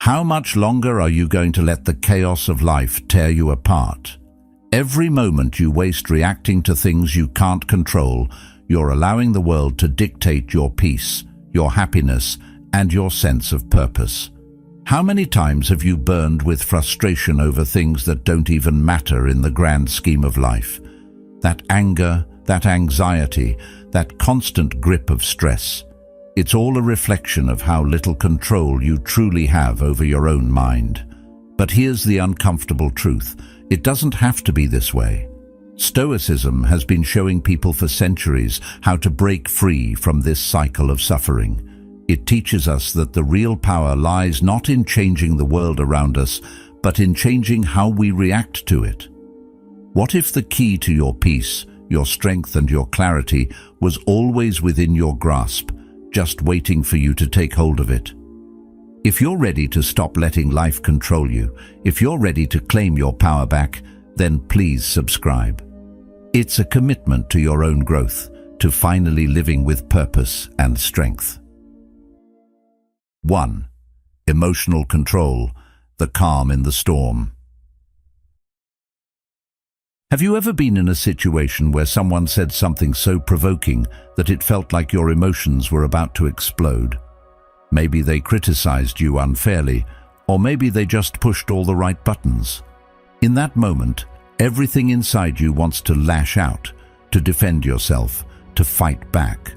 How much longer are you going to let the chaos of life tear you apart? Every moment you waste reacting to things you can't control, you're allowing the world to dictate your peace, your happiness, and your sense of purpose. How many times have you burned with frustration over things that don't even matter in the grand scheme of life? That anger, that anxiety, that constant grip of stress. It's all a reflection of how little control you truly have over your own mind. But here's the uncomfortable truth. It doesn't have to be this way. Stoicism has been showing people for centuries how to break free from this cycle of suffering. It teaches us that the real power lies not in changing the world around us, but in changing how we react to it. What if the key to your peace, your strength and your clarity was always within your grasp, just waiting for you to take hold of it? If you're ready to stop letting life control you, if you're ready to claim your power back, then please subscribe. It's a commitment to your own growth, to finally living with purpose and strength. 1. Emotional control, the calm in the storm. Have you ever been in a situation where someone said something so provoking that it felt like your emotions were about to explode? Maybe they criticized you unfairly, or maybe they just pushed all the right buttons. In that moment, everything inside you wants to lash out, to defend yourself, to fight back.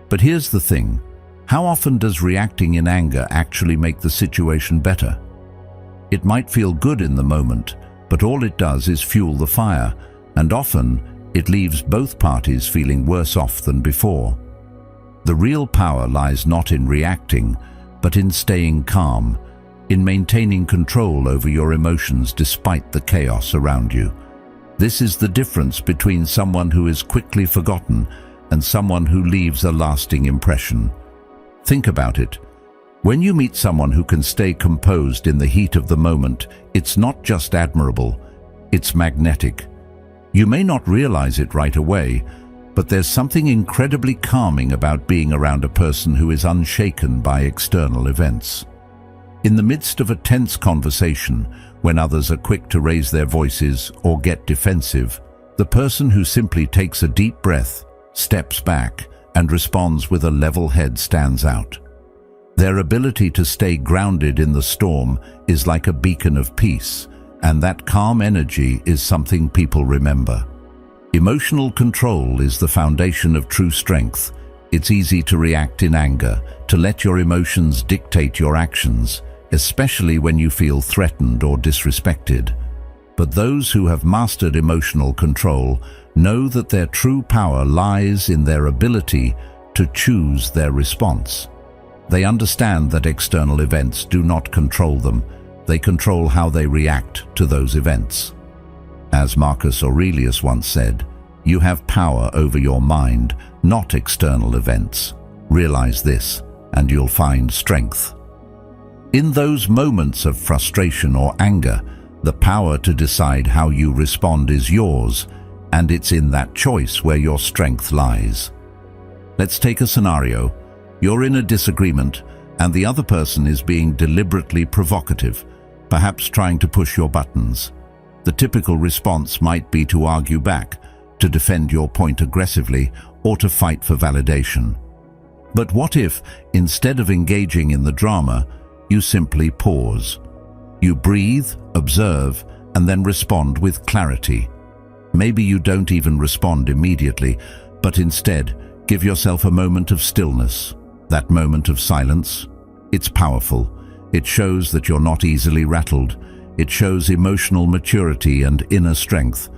But here's the thing. How often does reacting in anger actually make the situation better? It might feel good in the moment, but all it does is fuel the fire, and often it leaves both parties feeling worse off than before. The real power lies not in reacting, but in staying calm, in maintaining control over your emotions despite the chaos around you. This is the difference between someone who is quickly forgotten and someone who leaves a lasting impression. Think about it. When you meet someone who can stay composed in the heat of the moment, it's not just admirable, it's magnetic. You may not realize it right away, but there's something incredibly calming about being around a person who is unshaken by external events. In the midst of a tense conversation, when others are quick to raise their voices or get defensive, the person who simply takes a deep breath, steps back, and responds with a level head stands out. Their ability to stay grounded in the storm is like a beacon of peace, and that calm energy is something people remember. Emotional control is the foundation of true strength. It's easy to react in anger, to let your emotions dictate your actions, especially when you feel threatened or disrespected. But those who have mastered emotional control know that their true power lies in their ability to choose their response. They understand that external events do not control them. They control how they react to those events. As Marcus Aurelius once said, "You have power over your mind, not external events. Realize this, and you'll find strength." In those moments of frustration or anger, the power to decide how you respond is yours, and it's in that choice where your strength lies. Let's take a scenario. You're in a disagreement, and the other person is being deliberately provocative, perhaps trying to push your buttons. The typical response might be to argue back, to defend your point aggressively, or to fight for validation. But what if, instead of engaging in the drama, you simply pause? You breathe, observe, and then respond with clarity. Maybe you don't even respond immediately, but instead give yourself a moment of stillness. That moment of silence, it's powerful. It shows that you're not easily rattled. It shows emotional maturity and inner strength.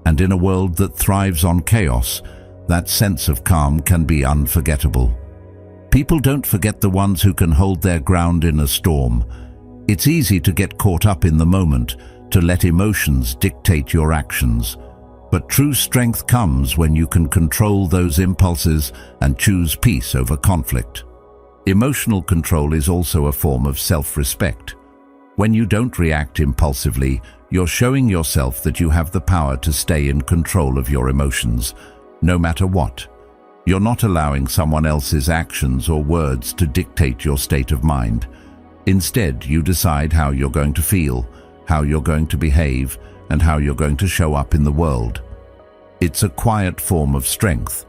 And in a world that thrives on chaos, that sense of calm can be unforgettable. People don't forget the ones who can hold their ground in a storm. It's easy to get caught up in the moment, to let emotions dictate your actions. But true strength comes when you can control those impulses and choose peace over conflict. Emotional control is also a form of self-respect. When you don't react impulsively, you're showing yourself that you have the power to stay in control of your emotions, no matter what. You're not allowing someone else's actions or words to dictate your state of mind. Instead, you decide how you're going to feel, how you're going to behave, and how you're going to show up in the world. It's a quiet form of strength,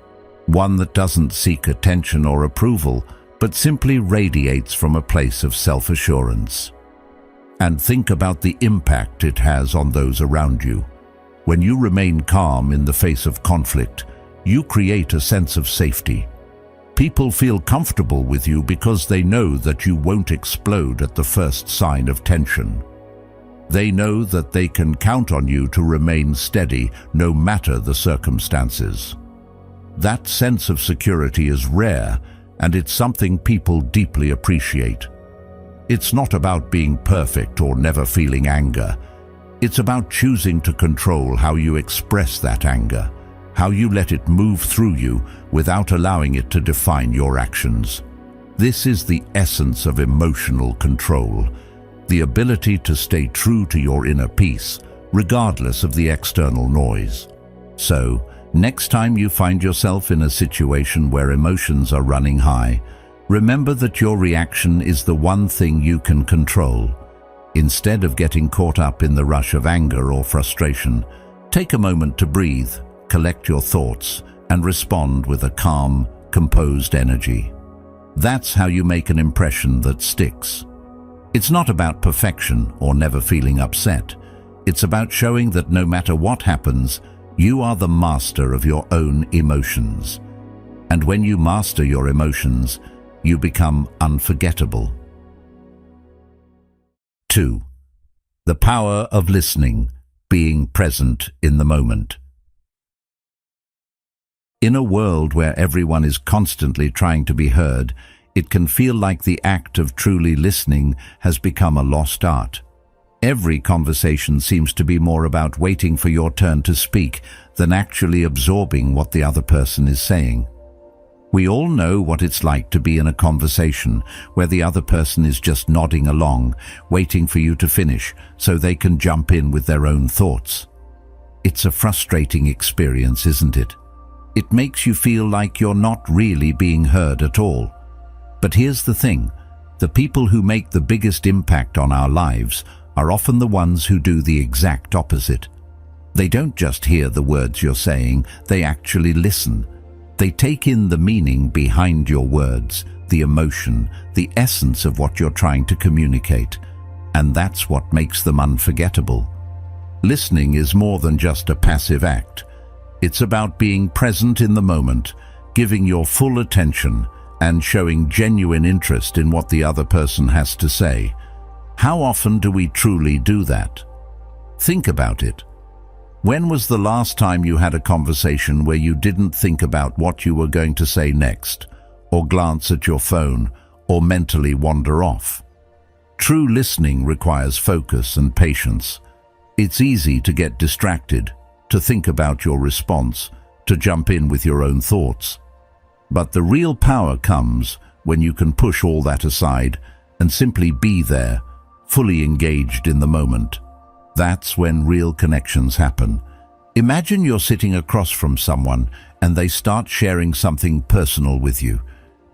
one that doesn't seek attention or approval, but simply radiates from a place of self-assurance. And think about the impact it has on those around you. When you remain calm in the face of conflict, you create a sense of safety. People feel comfortable with you because they know that you won't explode at the first sign of tension. They know that they can count on you to remain steady no matter the circumstances. That sense of security is rare, and it's something people deeply appreciate. It's not about being perfect or never feeling anger. It's about choosing to control how you express that anger, how you let it move through you without allowing it to define your actions. This is the essence of emotional control, the ability to stay true to your inner peace, regardless of the external noise. So, next time you find yourself in a situation where emotions are running high, remember that your reaction is the one thing you can control. Instead of getting caught up in the rush of anger or frustration, take a moment to breathe, collect your thoughts, and respond with a calm, composed energy. That's how you make an impression that sticks. It's not about perfection or never feeling upset. It's about showing that no matter what happens, you are the master of your own emotions. And when you master your emotions, you become unforgettable. 2. The power of listening, being present in the moment. In a world where everyone is constantly trying to be heard, it can feel like the act of truly listening has become a lost art. Every conversation seems to be more about waiting for your turn to speak than actually absorbing what the other person is saying. We all know what it's like to be in a conversation where the other person is just nodding along, waiting for you to finish so they can jump in with their own thoughts. It's a frustrating experience, isn't it? It makes you feel like you're not really being heard at all. But here's the thing, the people who make the biggest impact on our lives are often the ones who do the exact opposite. They don't just hear the words you're saying, they actually listen. They take in the meaning behind your words, the emotion, the essence of what you're trying to communicate. And that's what makes them unforgettable. Listening is more than just a passive act. It's about being present in the moment, giving your full attention, and showing genuine interest in what the other person has to say. How often do we truly do that? Think about it. When was the last time you had a conversation where you didn't think about what you were going to say next, or glance at your phone, or mentally wander off? True listening requires focus and patience. It's easy to get distracted, to think about your response, to jump in with your own thoughts. But the real power comes when you can push all that aside and simply be there, fully engaged in the moment. That's when real connections happen. Imagine you're sitting across from someone and they start sharing something personal with you.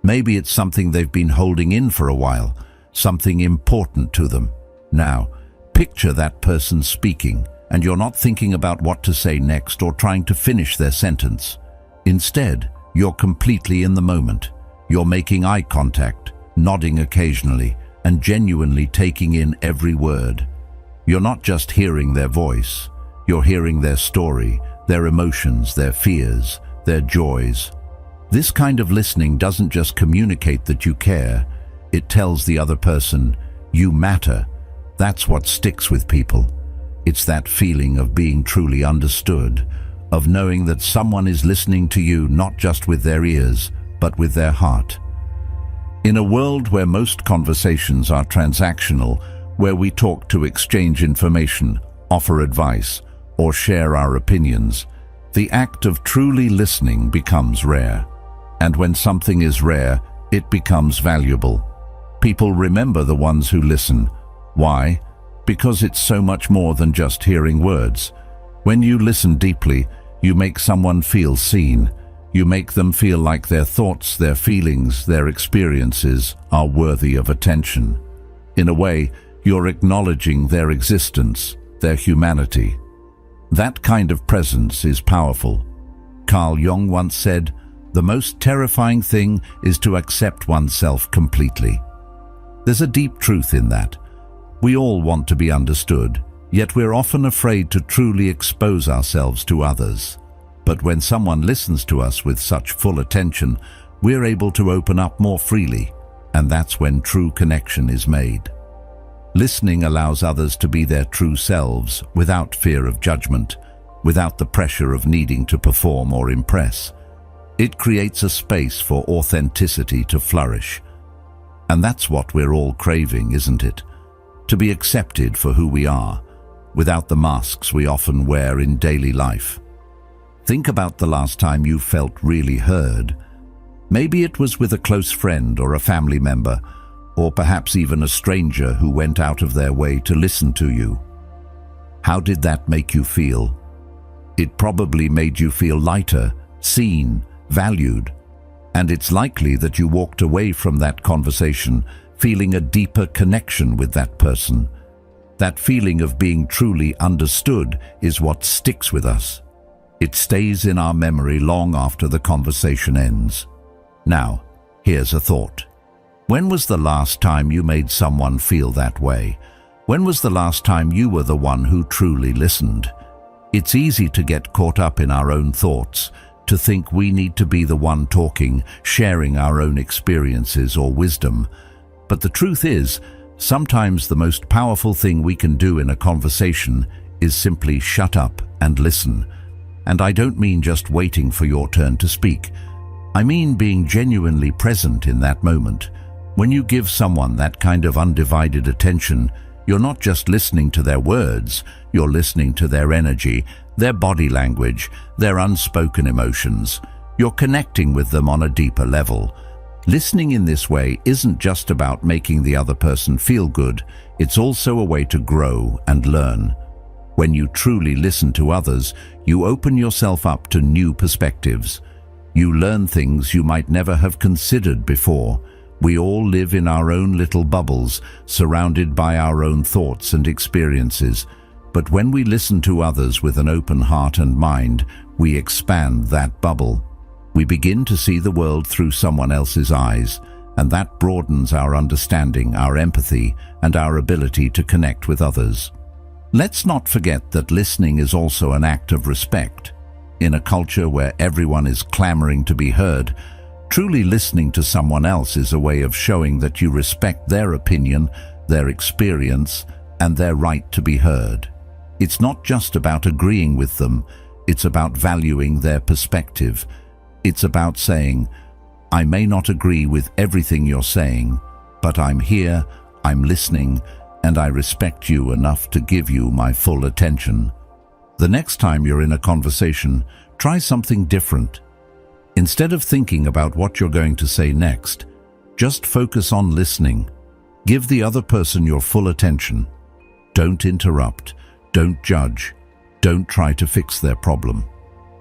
Maybe it's something they've been holding in for a while, something important to them. Now, picture that person speaking, and you're not thinking about what to say next or trying to finish their sentence. Instead, you're completely in the moment. You're making eye contact, nodding occasionally, and genuinely taking in every word. You're not just hearing their voice, you're hearing their story, their emotions, their fears, their joys. This kind of listening doesn't just communicate that you care, it tells the other person, you matter. That's what sticks with people. It's that feeling of being truly understood, of knowing that someone is listening to you not just with their ears, but with their heart. In a world where most conversations are transactional, where we talk to exchange information, offer advice, or share our opinions, the act of truly listening becomes rare. And when something is rare, it becomes valuable. People remember the ones who listen. Why? Because it's so much more than just hearing words. When you listen deeply, you make someone feel seen. You make them feel like their thoughts, their feelings, their experiences are worthy of attention. In a way, you're acknowledging their existence, their humanity. That kind of presence is powerful. Carl Jung once said, "The most terrifying thing is to accept oneself completely." There's a deep truth in that. We all want to be understood, yet we're often afraid to truly expose ourselves to others. But when someone listens to us with such full attention, we're able to open up more freely, and that's when true connection is made. Listening allows others to be their true selves without fear of judgment, without the pressure of needing to perform or impress. It creates a space for authenticity to flourish. And that's what we're all craving, isn't it? To be accepted for who we are, without the masks we often wear in daily life. Think about the last time you felt really heard. Maybe it was with a close friend or a family member, or perhaps even a stranger who went out of their way to listen to you. How did that make you feel? It probably made you feel lighter, seen, valued, and it's likely that you walked away from that conversation feeling a deeper connection with that person. That feeling of being truly understood is what sticks with us. It stays in our memory long after the conversation ends. Now, here's a thought. When was the last time you made someone feel that way? When was the last time you were the one who truly listened? It's easy to get caught up in our own thoughts, to think we need to be the one talking, sharing our own experiences or wisdom. But the truth is, sometimes the most powerful thing we can do in a conversation is simply shut up and listen. And I don't mean just waiting for your turn to speak. I mean being genuinely present in that moment. When you give someone that kind of undivided attention, you're not just listening to their words, you're listening to their energy, their body language, their unspoken emotions. You're connecting with them on a deeper level. Listening in this way isn't just about making the other person feel good, it's also a way to grow and learn. When you truly listen to others, you open yourself up to new perspectives. You learn things you might never have considered before. We all live in our own little bubbles, surrounded by our own thoughts and experiences. But when we listen to others with an open heart and mind, we expand that bubble. We begin to see the world through someone else's eyes, and that broadens our understanding, our empathy, and our ability to connect with others. Let's not forget that listening is also an act of respect. In a culture where everyone is clamoring to be heard, truly listening to someone else is a way of showing that you respect their opinion, their experience, and their right to be heard. It's not just about agreeing with them, it's about valuing their perspective. It's about saying, "I may not agree with everything you're saying, but I'm here, I'm listening, and I respect you enough to give you my full attention." The next time you're in a conversation, try something different. Instead of thinking about what you're going to say next, just focus on listening. Give the other person your full attention. Don't interrupt, don't judge, don't try to fix their problem.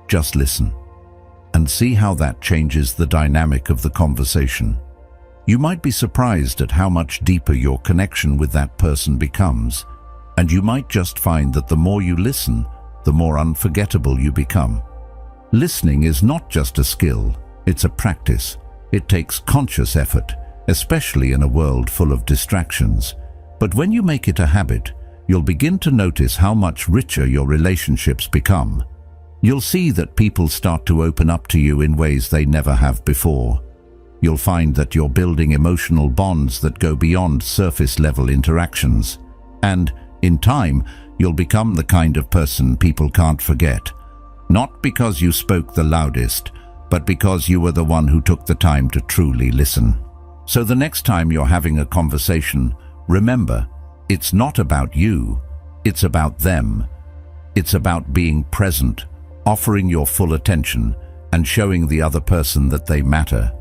Just listen. And see how that changes the dynamic of the conversation. You might be surprised at how much deeper your connection with that person becomes, and you might just find that the more you listen, the more unforgettable you become. Listening is not just a skill, it's a practice. It takes conscious effort, especially in a world full of distractions. But when you make it a habit, you'll begin to notice how much richer your relationships become. You'll see that people start to open up to you in ways they never have before. You'll find that you're building emotional bonds that go beyond surface-level interactions. And, in time, you'll become the kind of person people can't forget. Not because you spoke the loudest, but because you were the one who took the time to truly listen. So the next time you're having a conversation, remember, it's not about you, it's about them. It's about being present, offering your full attention, and showing the other person that they matter.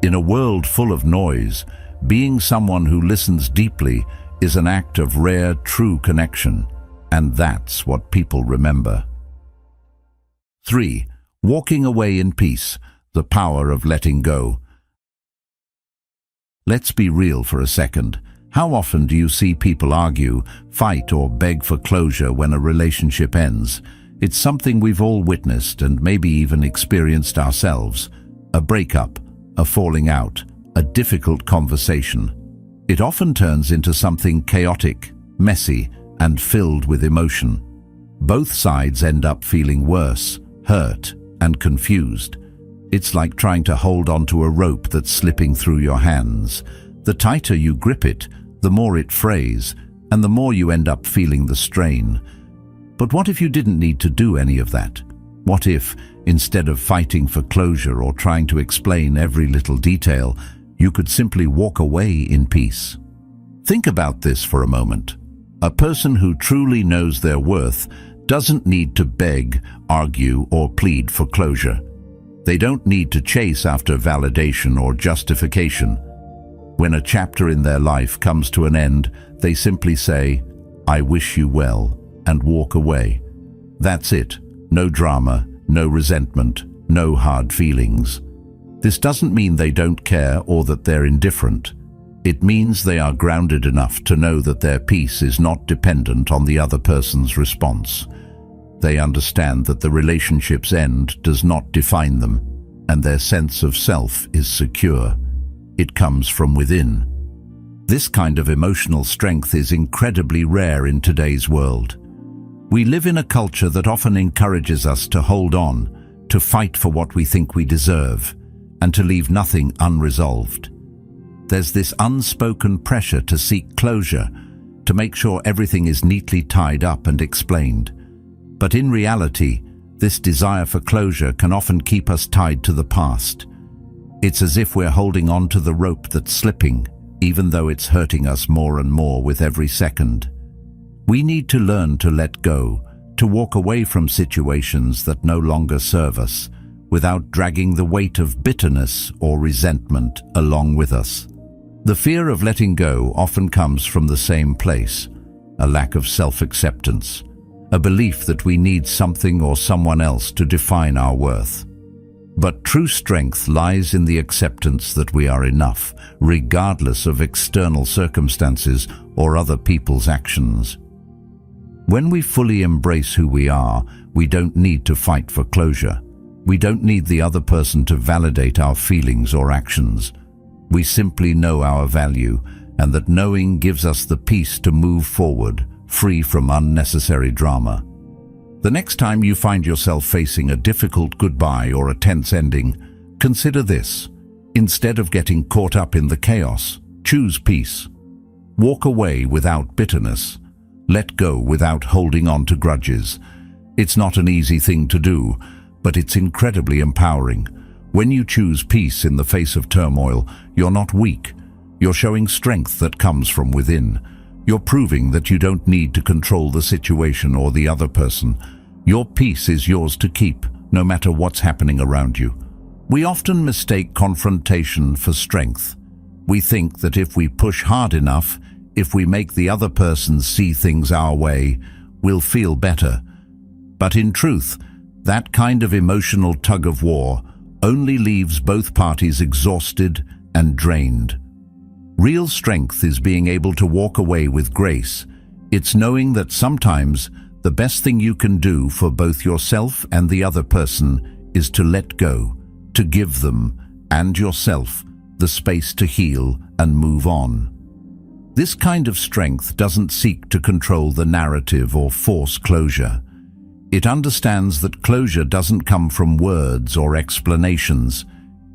In a world full of noise, being someone who listens deeply is an act of rare, true connection, and that's what people remember. 3. Walking away in peace, the power of letting go. Let's be real for a second. How often do you see people argue, fight, or beg for closure when a relationship ends? It's something we've all witnessed and maybe even experienced ourselves. A breakup, a falling out, a difficult conversation. It often turns into something chaotic, messy, and filled with emotion. Both sides end up feeling worse, hurt, and confused. It's like trying to hold onto a rope that's slipping through your hands. The tighter you grip it, the more it frays, and the more you end up feeling the strain. But what if you didn't need to do any of that? What if, instead of fighting for closure or trying to explain every little detail, you could simply walk away in peace? Think about this for a moment. A person who truly knows their worth doesn't need to beg, argue, or plead for closure. They don't need to chase after validation or justification. When a chapter in their life comes to an end, they simply say, "I wish you well," and walk away. That's it. No drama, no resentment, no hard feelings. This doesn't mean they don't care or that they're indifferent. It means they are grounded enough to know that their peace is not dependent on the other person's response. They understand that the relationship's end does not define them, and their sense of self is secure. It comes from within. This kind of emotional strength is incredibly rare in today's world. We live in a culture that often encourages us to hold on, to fight for what we think we deserve, and to leave nothing unresolved. There's this unspoken pressure to seek closure, to make sure everything is neatly tied up and explained. But in reality, this desire for closure can often keep us tied to the past. It's as if we're holding on to the rope that's slipping, even though it's hurting us more and more with every second. We need to learn to let go, to walk away from situations that no longer serve us, without dragging the weight of bitterness or resentment along with us. The fear of letting go often comes from the same place, a lack of self-acceptance, a belief that we need something or someone else to define our worth. But true strength lies in the acceptance that we are enough, regardless of external circumstances or other people's actions. When we fully embrace who we are, we don't need to fight for closure. We don't need the other person to validate our feelings or actions. We simply know our value, and that knowing gives us the peace to move forward, free from unnecessary drama. The next time you find yourself facing a difficult goodbye or a tense ending, consider this. Instead of getting caught up in the chaos, choose peace. Walk away without bitterness. Let go without holding on to grudges. It's not an easy thing to do, but it's incredibly empowering. When you choose peace in the face of turmoil, you're not weak. You're showing strength that comes from within. You're proving that you don't need to control the situation or the other person. Your peace is yours to keep, no matter what's happening around you. We often mistake confrontation for strength. We think that if we push hard enough, if we make the other person see things our way, we'll feel better. But in truth, that kind of emotional tug-of-war only leaves both parties exhausted and drained. Real strength is being able to walk away with grace. It's knowing that sometimes the best thing you can do for both yourself and the other person is to let go, to give them and yourself the space to heal and move on. This kind of strength doesn't seek to control the narrative or force closure. It understands that closure doesn't come from words or explanations.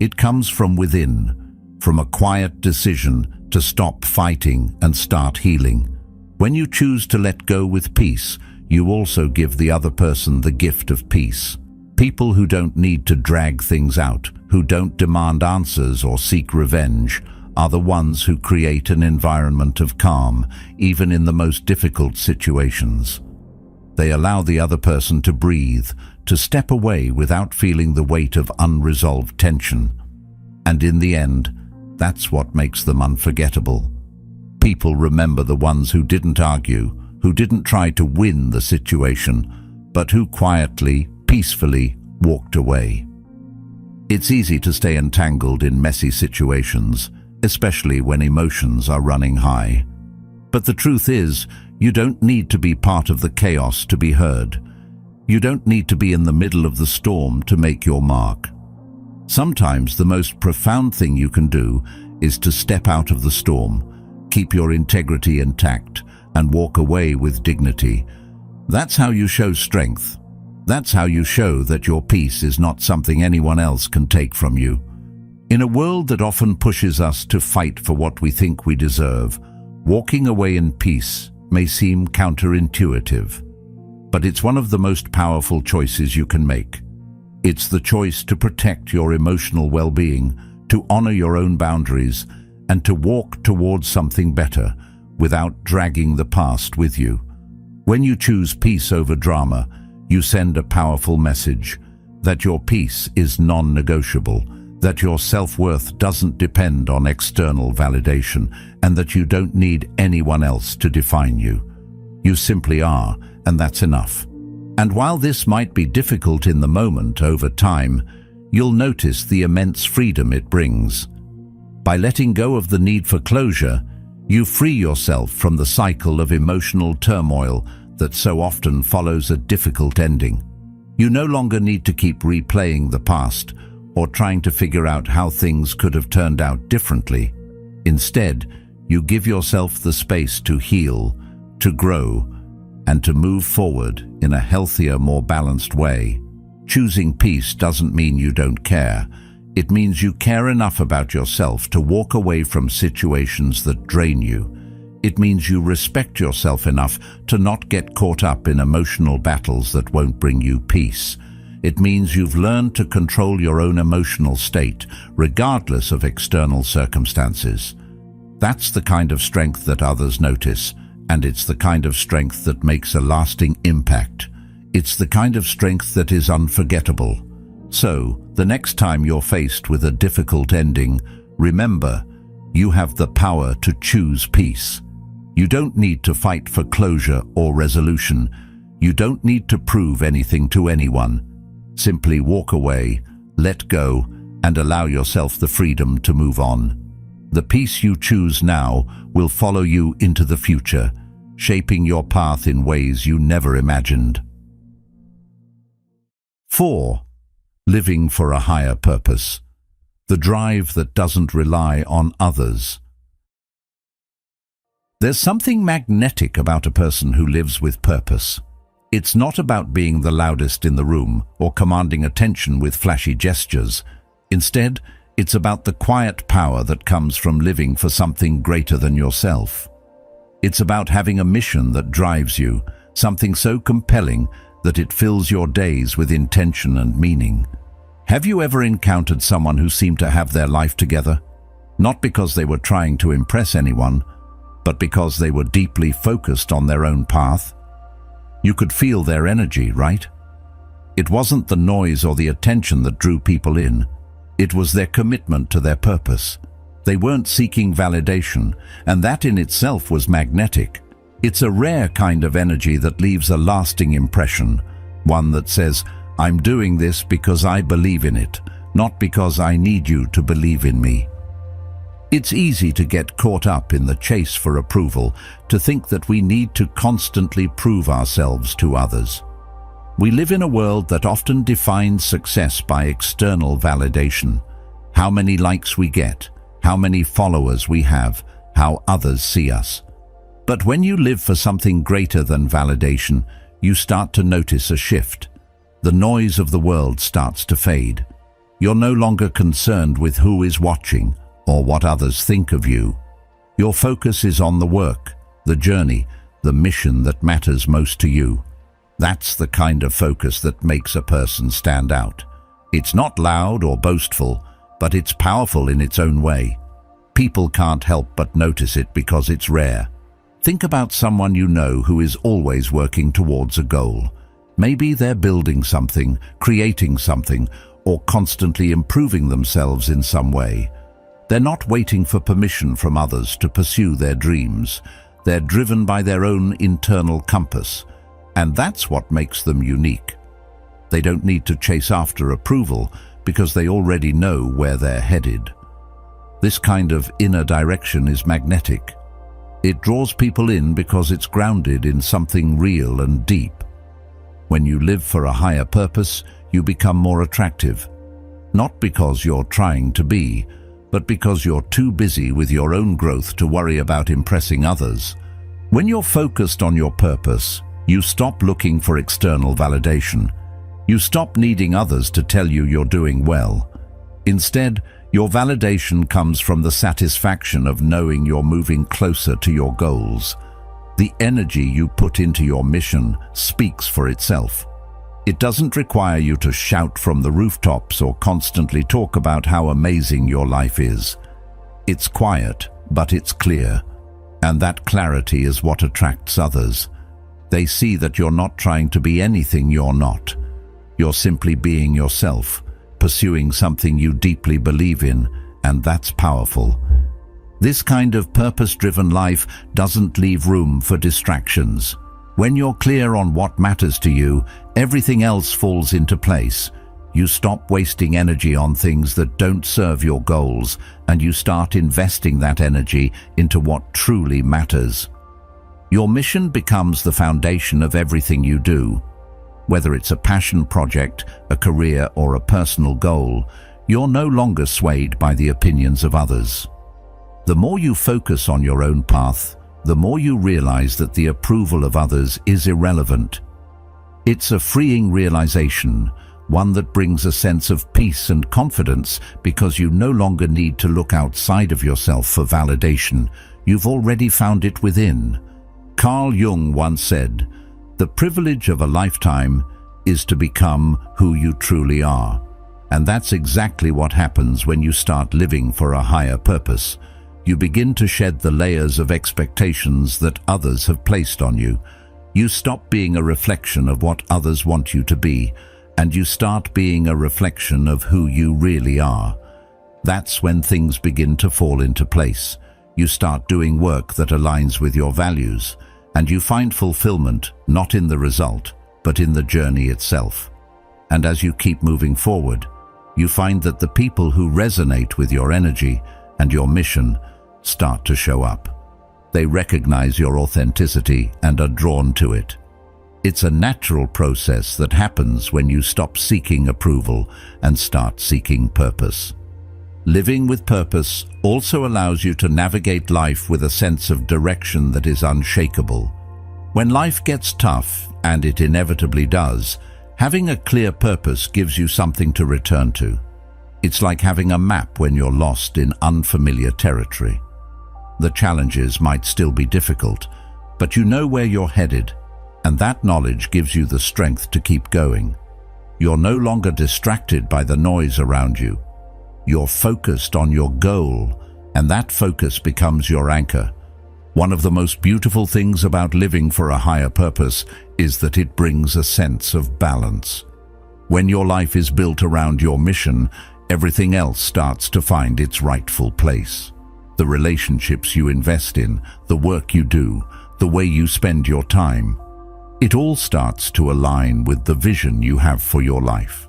It comes from within, from a quiet decision to stop fighting and start healing. When you choose to let go with peace, you also give the other person the gift of peace. People who don't need to drag things out, who don't demand answers or seek revenge, are the ones who create an environment of calm, even in the most difficult situations. They allow the other person to breathe, to step away without feeling the weight of unresolved tension. And in the end, that's what makes them unforgettable. People remember the ones who didn't argue, who didn't try to win the situation, but who quietly, peacefully walked away. It's easy to stay entangled in messy situations, especially when emotions are running high. But the truth is, you don't need to be part of the chaos to be heard. You don't need to be in the middle of the storm to make your mark. Sometimes the most profound thing you can do is to step out of the storm, keep your integrity intact, and walk away with dignity. That's how you show strength. That's how you show that your peace is not something anyone else can take from you. In a world that often pushes us to fight for what we think we deserve, walking away in peace may seem counterintuitive, but it's one of the most powerful choices you can make. It's the choice to protect your emotional well-being, to honor your own boundaries, and to walk towards something better without dragging the past with you. When you choose peace over drama, you send a powerful message that your peace is non-negotiable, that your self-worth doesn't depend on external validation, and that you don't need anyone else to define you. You simply are, and that's enough. And while this might be difficult in the moment, over time, you'll notice the immense freedom it brings. By letting go of the need for closure, you free yourself from the cycle of emotional turmoil that so often follows a difficult ending. You no longer need to keep replaying the past or trying to figure out how things could have turned out differently. Instead, you give yourself the space to heal, to grow, and to move forward in a healthier, more balanced way. Choosing peace doesn't mean you don't care. It means you care enough about yourself to walk away from situations that drain you. It means you respect yourself enough to not get caught up in emotional battles that won't bring you peace. It means you've learned to control your own emotional state, regardless of external circumstances. That's the kind of strength that others notice, and it's the kind of strength that makes a lasting impact. It's the kind of strength that is unforgettable. So, the next time you're faced with a difficult ending, remember, you have the power to choose peace. You don't need to fight for closure or resolution. You don't need to prove anything to anyone. Simply walk away, let go, and allow yourself the freedom to move on. The peace you choose now will follow you into the future, shaping your path in ways you never imagined. 4. Living for a higher purpose. The drive that doesn't rely on others. There's something magnetic about a person who lives with purpose. It's not about being the loudest in the room or commanding attention with flashy gestures. Instead, it's about the quiet power that comes from living for something greater than yourself. It's about having a mission that drives you, something so compelling that it fills your days with intention and meaning. Have you ever encountered someone who seemed to have their life together? Not because they were trying to impress anyone, but because they were deeply focused on their own path? You could feel their energy, right? It wasn't the noise or the attention that drew people in. It was their commitment to their purpose. They weren't seeking validation, and that in itself was magnetic. It's a rare kind of energy that leaves a lasting impression, one that says, "I'm doing this because I believe in it, not because I need you to believe in me." It's easy to get caught up in the chase for approval, to think that we need to constantly prove ourselves to others. We live in a world that often defines success by external validation. How many likes we get, how many followers we have, how others see us. But when you live for something greater than validation, you start to notice a shift. The noise of the world starts to fade. You're no longer concerned with who is watching or what others think of you. Your focus is on the work, the journey, the mission that matters most to you. That's the kind of focus that makes a person stand out. It's not loud or boastful, but it's powerful in its own way. People can't help but notice it because it's rare. Think about someone you know who is always working towards a goal. Maybe they're building something, creating something, or constantly improving themselves in some way. They're not waiting for permission from others to pursue their dreams. They're driven by their own internal compass, and that's what makes them unique. They don't need to chase after approval because they already know where they're headed. This kind of inner direction is magnetic. It draws people in because it's grounded in something real and deep. When you live for a higher purpose, you become more attractive. Not because you're trying to be, but because you're too busy with your own growth to worry about impressing others. When you're focused on your purpose, you stop looking for external validation. You stop needing others to tell you you're doing well. Instead, your validation comes from the satisfaction of knowing you're moving closer to your goals. The energy you put into your mission speaks for itself. It doesn't require you to shout from the rooftops or constantly talk about how amazing your life is. It's quiet, but it's clear. And that clarity is what attracts others. They see that you're not trying to be anything you're not. You're simply being yourself, pursuing something you deeply believe in, and that's powerful. This kind of purpose-driven life doesn't leave room for distractions. When you're clear on what matters to you, everything else falls into place. You stop wasting energy on things that don't serve your goals, and you start investing that energy into what truly matters. Your mission becomes the foundation of everything you do. Whether it's a passion project, a career, or a personal goal, you're no longer swayed by the opinions of others. The more you focus on your own path, the more you realize that the approval of others is irrelevant. It's a freeing realization, one that brings a sense of peace and confidence because you no longer need to look outside of yourself for validation. You've already found it within. Carl Jung once said, "The privilege of a lifetime is to become who you truly are." And that's exactly what happens when you start living for a higher purpose. You begin to shed the layers of expectations that others have placed on you. You stop being a reflection of what others want you to be, and you start being a reflection of who you really are. That's when things begin to fall into place. You start doing work that aligns with your values, and you find fulfillment not in the result, but in the journey itself. And as you keep moving forward, you find that the people who resonate with your energy and your mission start to show up. They recognize your authenticity and are drawn to it. It's a natural process that happens when you stop seeking approval and start seeking purpose. Living with purpose also allows you to navigate life with a sense of direction that is unshakable. When life gets tough, and it inevitably does, having a clear purpose gives you something to return to. It's like having a map when you're lost in unfamiliar territory. The challenges might still be difficult, but you know where you're headed, and that knowledge gives you the strength to keep going. You're no longer distracted by the noise around you. You're focused on your goal, and that focus becomes your anchor. One of the most beautiful things about living for a higher purpose is that it brings a sense of balance. When your life is built around your mission, everything else starts to find its rightful place. The relationships you invest in, the work you do, the way you spend your time, it all starts to align with the vision you have for your life.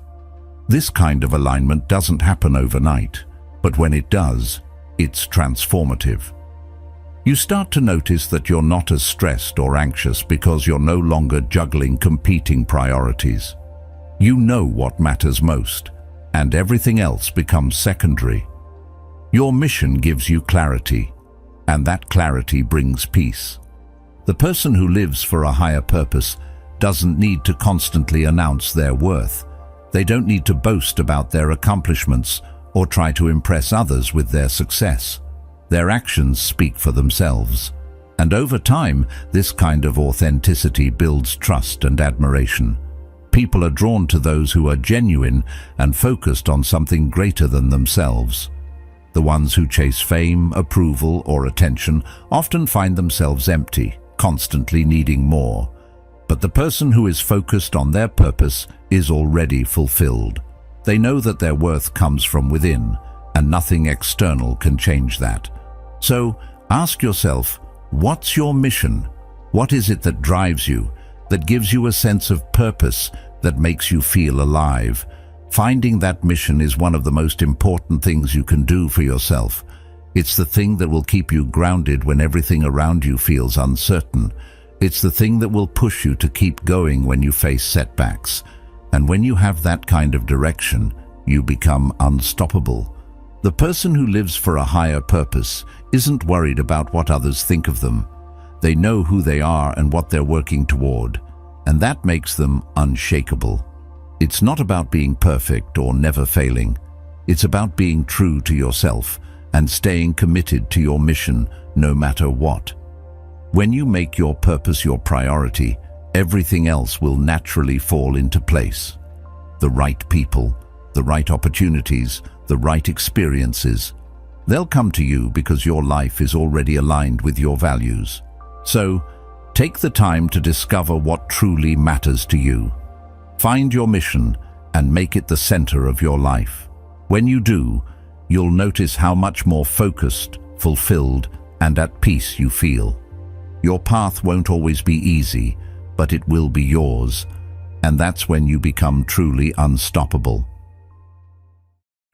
This kind of alignment doesn't happen overnight, but when it does, it's transformative. You start to notice that you're not as stressed or anxious because you're no longer juggling competing priorities. You know what matters most, and everything else becomes secondary. Your mission gives you clarity, and that clarity brings peace. The person who lives for a higher purpose doesn't need to constantly announce their worth. They don't need to boast about their accomplishments or try to impress others with their success. Their actions speak for themselves. And over time, this kind of authenticity builds trust and admiration. People are drawn to those who are genuine and focused on something greater than themselves. The ones who chase fame, approval, or attention often find themselves empty, constantly needing more. But the person who is focused on their purpose is already fulfilled. They know that their worth comes from within, and nothing external can change that. So, ask yourself, what's your mission? What is it that drives you, that gives you a sense of purpose, that makes you feel alive? Finding that mission is one of the most important things you can do for yourself. It's the thing that will keep you grounded when everything around you feels uncertain. It's the thing that will push you to keep going when you face setbacks. And when you have that kind of direction, you become unstoppable. The person who lives for a higher purpose isn't worried about what others think of them. They know who they are and what they're working toward, and that makes them unshakable. It's not about being perfect or never failing. It's about being true to yourself and staying committed to your mission no matter what. When you make your purpose your priority, everything else will naturally fall into place. The right people, the right opportunities, the right experiences. They'll come to you because your life is already aligned with your values. So, take the time to discover what truly matters to you. Find your mission and make it the center of your life. When you do, you'll notice how much more focused, fulfilled, and at peace you feel. Your path won't always be easy, but it will be yours, and that's when you become truly unstoppable.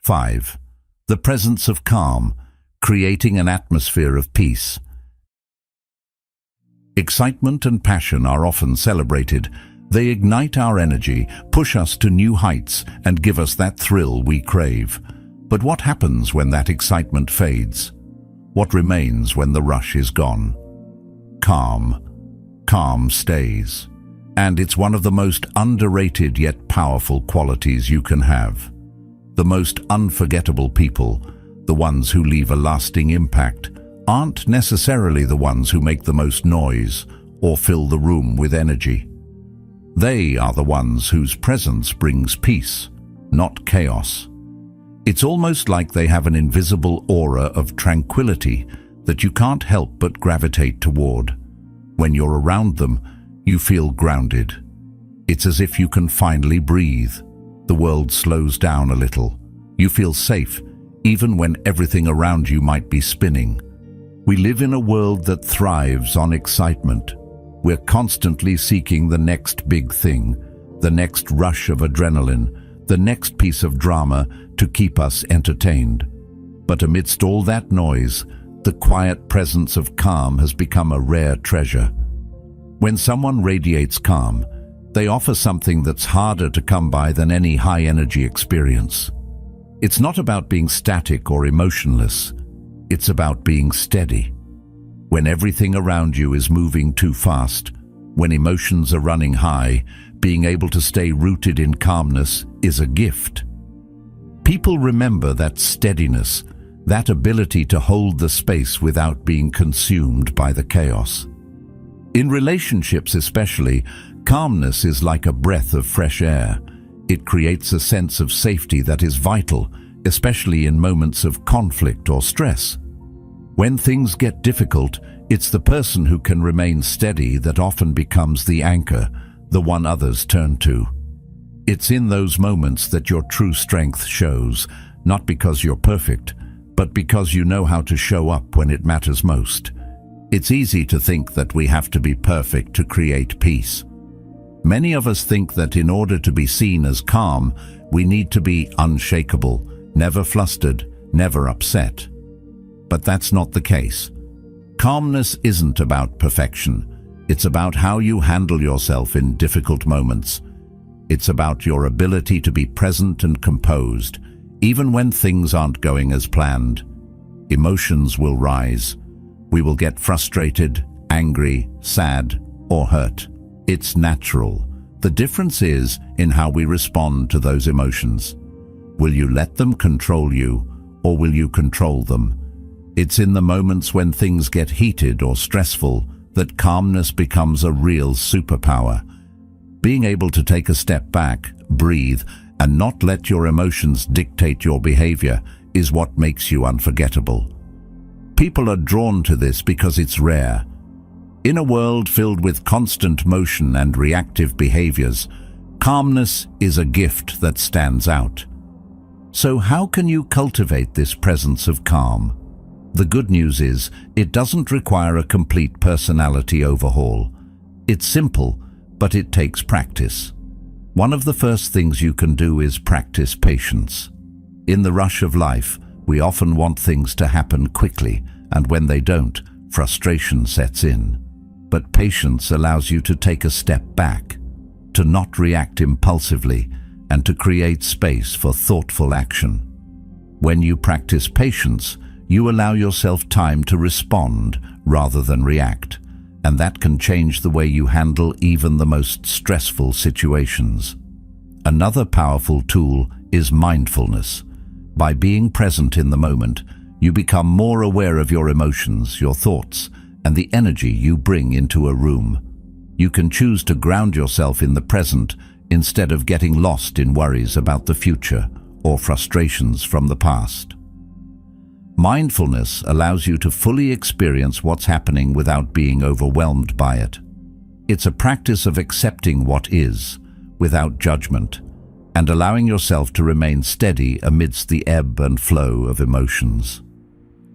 5. The presence of calm, creating an atmosphere of peace. Excitement and passion are often celebrated. They ignite our energy, push us to new heights, and give us that thrill we crave. But what happens when that excitement fades? What remains when the rush is gone? Calm. Calm stays. And it's one of the most underrated yet powerful qualities you can have. The most unforgettable people, the ones who leave a lasting impact, aren't necessarily the ones who make the most noise or fill the room with energy. They are the ones whose presence brings peace, not chaos. It's almost like they have an invisible aura of tranquility that you can't help but gravitate toward. When you're around them, you feel grounded. It's as if you can finally breathe. The world slows down a little. You feel safe, even when everything around you might be spinning. We live in a world that thrives on excitement. We're constantly seeking the next big thing, the next rush of adrenaline, the next piece of drama to keep us entertained. But amidst all that noise, the quiet presence of calm has become a rare treasure. When someone radiates calm, they offer something that's harder to come by than any high-energy experience. It's not about being static or emotionless. It's about being steady. When everything around you is moving too fast, when emotions are running high, being able to stay rooted in calmness is a gift. People remember that steadiness, that ability to hold the space without being consumed by the chaos. In relationships especially, calmness is like a breath of fresh air. It creates a sense of safety that is vital, especially in moments of conflict or stress. When things get difficult, it's the person who can remain steady that often becomes the anchor, the one others turn to. It's in those moments that your true strength shows, not because you're perfect, but because you know how to show up when it matters most. It's easy to think that we have to be perfect to create peace. Many of us think that in order to be seen as calm, we need to be unshakable, never flustered, never upset. But that's not the case. Calmness isn't about perfection. It's about how you handle yourself in difficult moments. It's about your ability to be present and composed, even when things aren't going as planned. Emotions will rise. We will get frustrated, angry, sad, or hurt. It's natural. The difference is in how we respond to those emotions. Will you let them control you, or will you control them? It's in the moments when things get heated or stressful that calmness becomes a real superpower. Being able to take a step back, breathe, and not let your emotions dictate your behavior is what makes you unforgettable. People are drawn to this because it's rare. In a world filled with constant motion and reactive behaviors, calmness is a gift that stands out. So how can you cultivate this presence of calm? The good news is, it doesn't require a complete personality overhaul. It's simple, but it takes practice. One of the first things you can do is practice patience. In the rush of life, We often want things to happen quickly, and when they don't, frustration sets in. But patience allows you to take a step back, to not react impulsively, and to create space for thoughtful action. When you practice patience, you allow yourself time to respond rather than react, and that can change the way you handle even the most stressful situations. Another powerful tool is mindfulness. By being present in the moment, you become more aware of your emotions, your thoughts, and the energy you bring into a room. You can choose to ground yourself in the present instead of getting lost in worries about the future or frustrations from the past. Mindfulness allows you to fully experience what's happening without being overwhelmed by it. It's a practice of accepting what is, without judgment, and allowing yourself to remain steady amidst the ebb and flow of emotions.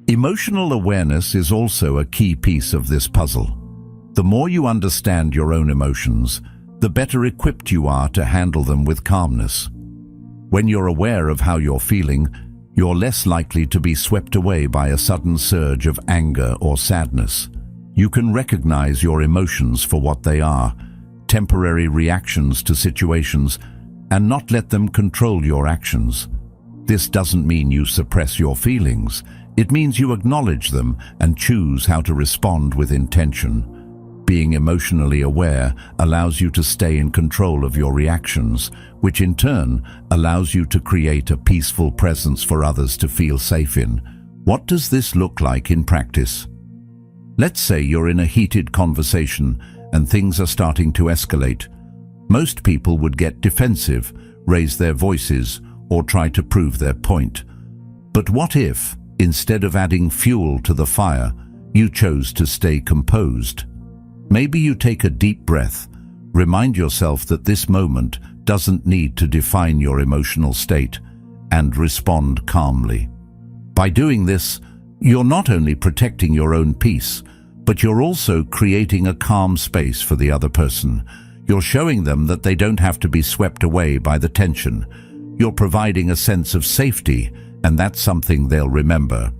Emotional awareness is also a key piece of this puzzle. The more you understand your own emotions, the better equipped you are to handle them with calmness. When you're aware of how you're feeling, you're less likely to be swept away by a sudden surge of anger or sadness. You can recognize your emotions for what they are, temporary reactions to situations, and not let them control your actions. This doesn't mean you suppress your feelings. It means you acknowledge them and choose how to respond with intention. Being emotionally aware allows you to stay in control of your reactions, which in turn allows you to create a peaceful presence for others to feel safe in. What does this look like in practice? Let's say you're in a heated conversation and things are starting to escalate. Most people would get defensive, raise their voices, or try to prove their point. But what if, instead of adding fuel to the fire, you chose to stay composed? Maybe you take a deep breath, remind yourself that this moment doesn't need to define your emotional state, and respond calmly. By doing this, you're not only protecting your own peace, but you're also creating a calm space for the other person. You're showing them that they don't have to be swept away by the tension. You're providing a sense of safety, and that's something they'll remember.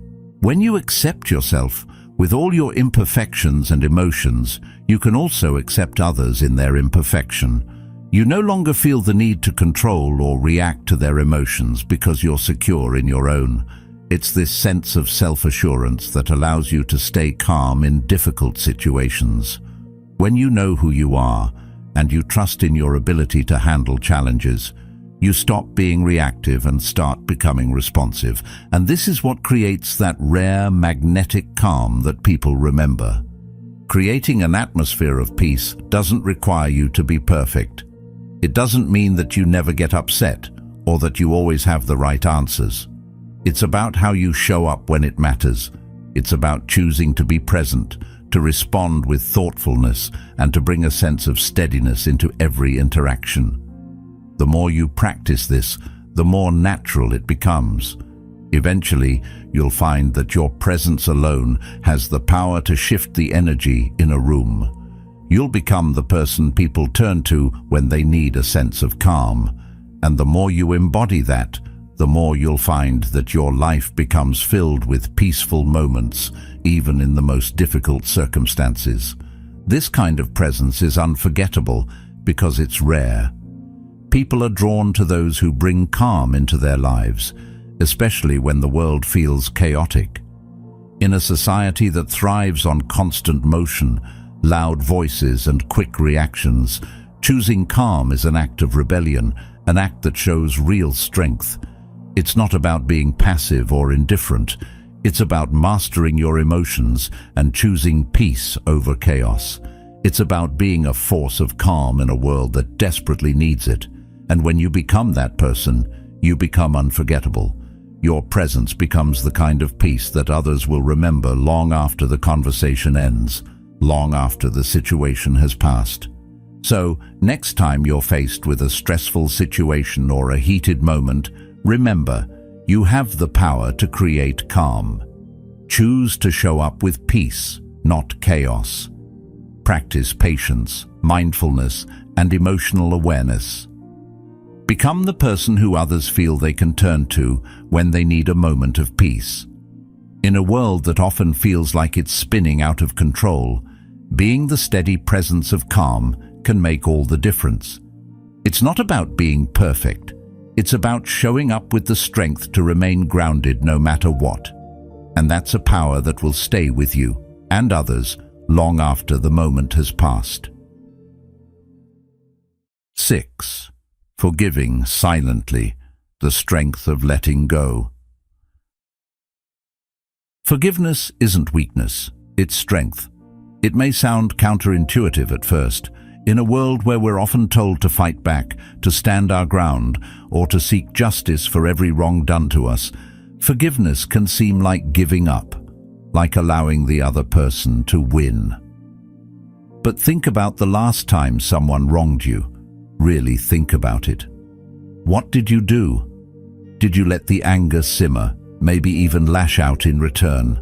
When you accept yourself, with all your imperfections and emotions, you can also accept others in their imperfection. You no longer feel the need to control or react to their emotions because you're secure in your own. It's this sense of self-assurance that allows you to stay calm in difficult situations. When you know who you are, and you trust in your ability to handle challenges, you stop being reactive and start becoming responsive. And this is what creates that rare, magnetic calm that people remember. Creating an atmosphere of peace doesn't require you to be perfect. It doesn't mean that you never get upset or that you always have the right answers. It's about how you show up when it matters. It's about choosing to be present, to respond with thoughtfulness, and to bring a sense of steadiness into every interaction. The more you practice this, the more natural it becomes. Eventually, you'll find that your presence alone has the power to shift the energy in a room. You'll become the person people turn to when they need a sense of calm. And the more you embody that, the more you'll find that your life becomes filled with peaceful moments, even in the most difficult circumstances. This kind of presence is unforgettable because it's rare. People are drawn to those who bring calm into their lives, especially when the world feels chaotic. In a society that thrives on constant motion, loud voices, and quick reactions, choosing calm is an act of rebellion, an act that shows real strength. It's not about being passive or indifferent. It's about mastering your emotions and choosing peace over chaos. It's about being a force of calm in a world that desperately needs it. And when you become that person, you become unforgettable. Your presence becomes the kind of peace that others will remember long after the conversation ends, long after the situation has passed. So, next time you're faced with a stressful situation or a heated moment, remember, you have the power to create calm. Choose to show up with peace, not chaos. Practice patience, mindfulness, and emotional awareness. Become the person who others feel they can turn to when they need a moment of peace. In a world that often feels like it's spinning out of control, being the steady presence of calm can make all the difference. It's not about being perfect. It's about showing up with the strength to remain grounded no matter what. And that's a power that will stay with you and others long after the moment has passed. 6. Forgiving silently, the strength of letting go. Forgiveness isn't weakness, it's strength. It may sound counterintuitive at first. In a world where we're often told to fight back, to stand our ground, or to seek justice for every wrong done to us, forgiveness can seem like giving up, like allowing the other person to win. But think about the last time someone wronged you. Really think about it. What did you do? Did you let the anger simmer, maybe even lash out in return?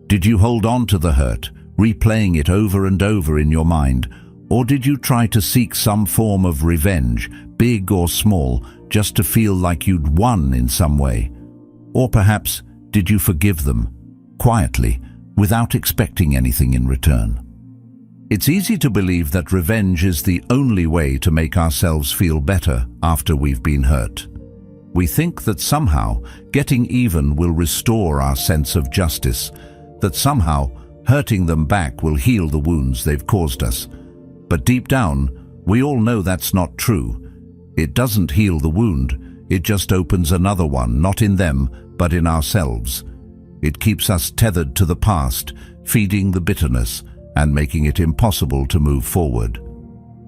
Did you hold on to the hurt, replaying it over and over in your mind? Or did you try to seek some form of revenge, big or small, just to feel like you'd won in some way? Or perhaps, did you forgive them, quietly, without expecting anything in return? It's easy to believe that revenge is the only way to make ourselves feel better after we've been hurt. We think that somehow getting even will restore our sense of justice, that somehow hurting them back will heal the wounds they've caused us. But deep down, we all know that's not true. It doesn't heal the wound, it just opens another one, not in them, but in ourselves. It keeps us tethered to the past, feeding the bitterness, and making it impossible to move forward.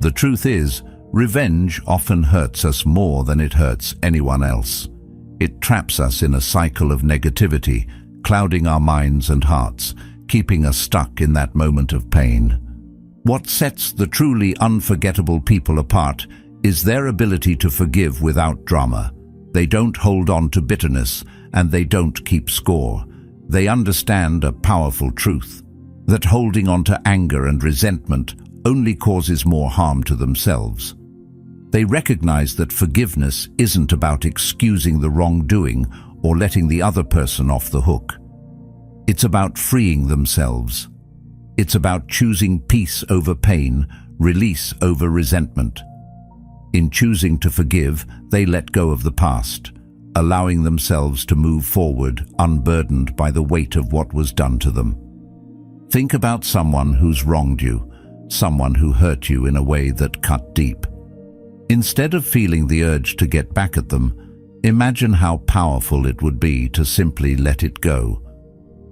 The truth is, revenge often hurts us more than it hurts anyone else. It traps us in a cycle of negativity, clouding our minds and hearts, keeping us stuck in that moment of pain. What sets the truly unforgettable people apart is their ability to forgive without drama. They don't hold on to bitterness, and they don't keep score. They understand a powerful truth, that holding on to anger and resentment only causes more harm to themselves. They recognize that forgiveness isn't about excusing the wrongdoing or letting the other person off the hook. It's about freeing themselves. It's about choosing peace over pain, release over resentment. In choosing to forgive, they let go of the past, allowing themselves to move forward unburdened by the weight of what was done to them. Think about someone who's wronged you, someone who hurt you in a way that cut deep. Instead of feeling the urge to get back at them, imagine how powerful it would be to simply let it go.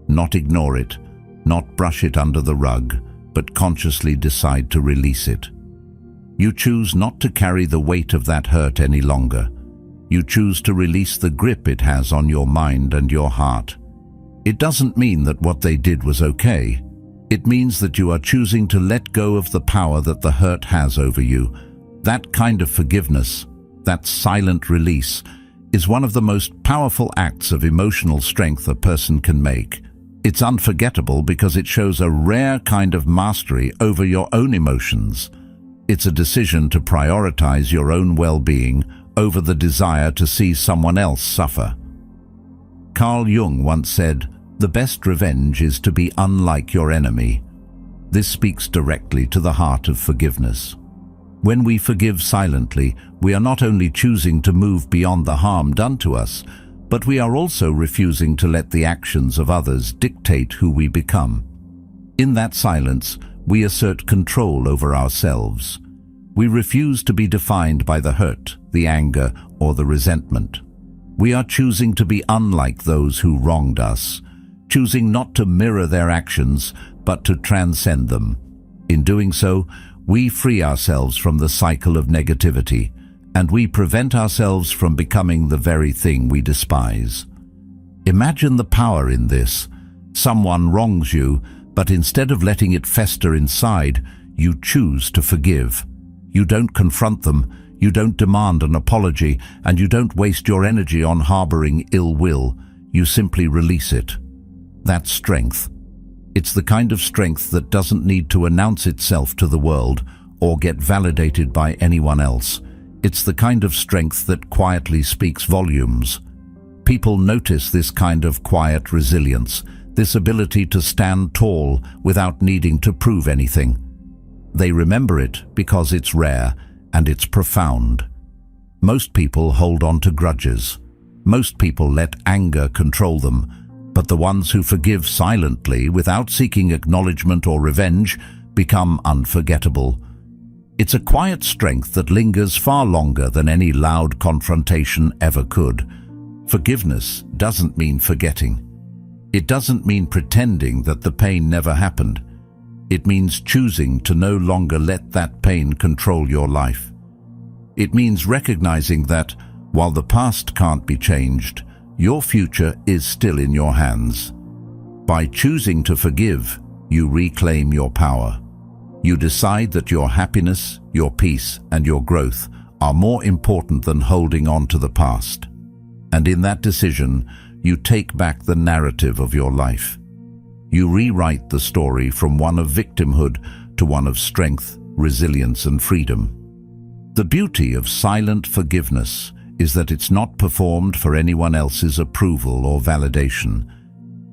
Not ignore it, not brush it under the rug, but consciously decide to release it. You choose not to carry the weight of that hurt any longer. You choose to release the grip it has on your mind and your heart. It doesn't mean that what they did was okay. It means that you are choosing to let go of the power that the hurt has over you. That kind of forgiveness, that silent release, is one of the most powerful acts of emotional strength a person can make. It's unforgettable because it shows a rare kind of mastery over your own emotions. It's a decision to prioritize your own well-being over the desire to see someone else suffer. Carl Jung once said, "The best revenge is to be unlike your enemy." This speaks directly to the heart of forgiveness. When we forgive silently, we are not only choosing to move beyond the harm done to us, but we are also refusing to let the actions of others dictate who we become. In that silence, we assert control over ourselves. We refuse to be defined by the hurt, the anger, or the resentment. We are choosing to be unlike those who wronged us, choosing not to mirror their actions, but to transcend them. In doing so, we free ourselves from the cycle of negativity, and we prevent ourselves from becoming the very thing we despise. Imagine the power in this. Someone wrongs you, but instead of letting it fester inside, you choose to forgive. You don't confront them, you don't demand an apology, and you don't waste your energy on harboring ill will. You simply release it. That's strength. It's the kind of strength that doesn't need to announce itself to the world or get validated by anyone else. It's the kind of strength that quietly speaks volumes. People notice this kind of quiet resilience, this ability to stand tall without needing to prove anything. They remember it because it's rare and it's profound. Most people hold on to grudges. Most people let anger control them, but the ones who forgive silently without seeking acknowledgement or revenge become unforgettable. It's a quiet strength that lingers far longer than any loud confrontation ever could. Forgiveness doesn't mean forgetting. It doesn't mean pretending that the pain never happened. It means choosing to no longer let that pain control your life. It means recognizing that, while the past can't be changed, your future is still in your hands. By choosing to forgive, you reclaim your power. You decide that your happiness, your peace, and your growth are more important than holding on to the past. And in that decision, you take back the narrative of your life. You rewrite the story from one of victimhood to one of strength, resilience, and freedom. The beauty of silent forgiveness is that it's not performed for anyone else's approval or validation.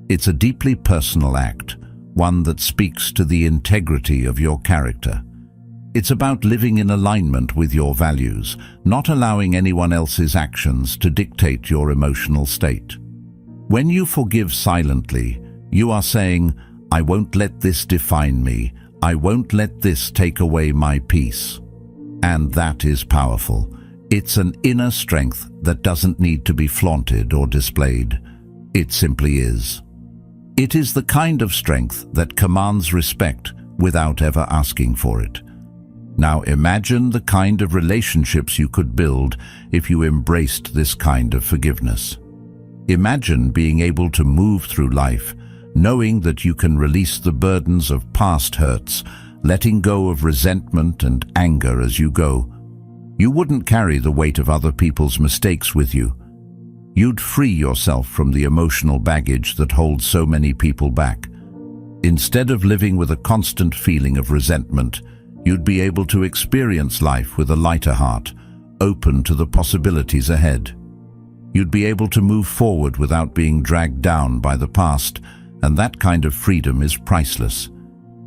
It's a deeply personal act, one that speaks to the integrity of your character. It's about living in alignment with your values, not allowing anyone else's actions to dictate your emotional state. When you forgive silently, you are saying, "I won't let this define me. I won't let this take away my peace." And that is powerful. It's an inner strength that doesn't need to be flaunted or displayed. It simply is. It is the kind of strength that commands respect without ever asking for it. Now imagine the kind of relationships you could build if you embraced this kind of forgiveness. Imagine being able to move through life, knowing that you can release the burdens of past hurts, letting go of resentment and anger as you go. You wouldn't carry the weight of other people's mistakes with you. You'd free yourself from the emotional baggage that holds so many people back. Instead of living with a constant feeling of resentment, you'd be able to experience life with a lighter heart, open to the possibilities ahead. You'd be able to move forward without being dragged down by the past, and that kind of freedom is priceless.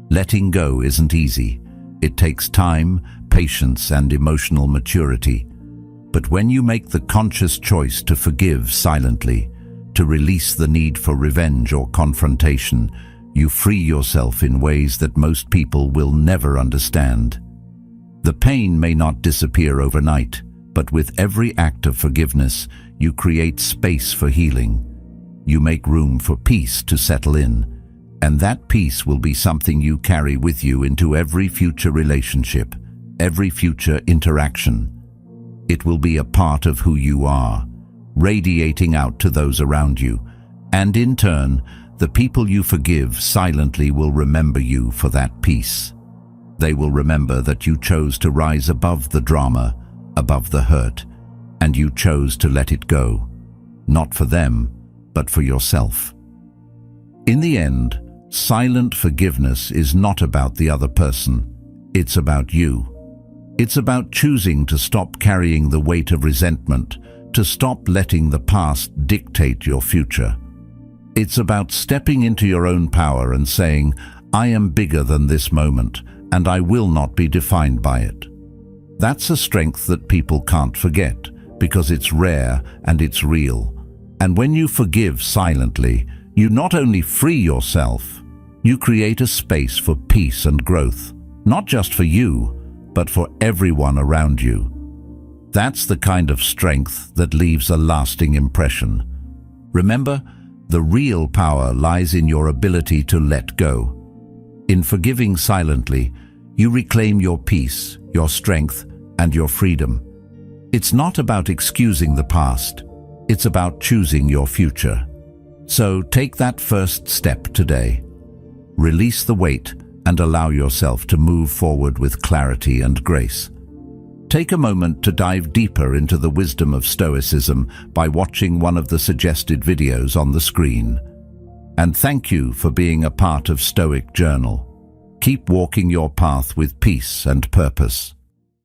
Letting go isn't easy. It takes time, patience, and emotional maturity. But when you make the conscious choice to forgive silently, to release the need for revenge or confrontation, you free yourself in ways that most people will never understand. The pain may not disappear overnight, but with every act of forgiveness, you create space for healing. You make room for peace to settle in, and that peace will be something you carry with you into every future relationship, every future interaction. It will be a part of who you are, radiating out to those around you, and in turn, the people you forgive silently will remember you for that peace. They will remember that you chose to rise above the drama, above the hurt, and you chose to let it go, not for them, but for yourself. In the end, silent forgiveness is not about the other person. It's about you. It's about choosing to stop carrying the weight of resentment, to stop letting the past dictate your future. It's about stepping into your own power and saying, "I am bigger than this moment, and I will not be defined by it." That's a strength that people can't forget, because it's rare and it's real. And when you forgive silently, you not only free yourself, you create a space for peace and growth, not just for you, but for everyone around you. That's the kind of strength that leaves a lasting impression. Remember, the real power lies in your ability to let go. In forgiving silently, you reclaim your peace, your strength, and your freedom. It's not about excusing the past. It's about choosing your future. So take that first step today. Release the weight and allow yourself to move forward with clarity and grace. Take a moment to dive deeper into the wisdom of Stoicism by watching one of the suggested videos on the screen. And thank you for being a part of Stoic Journal. Keep walking your path with peace and purpose.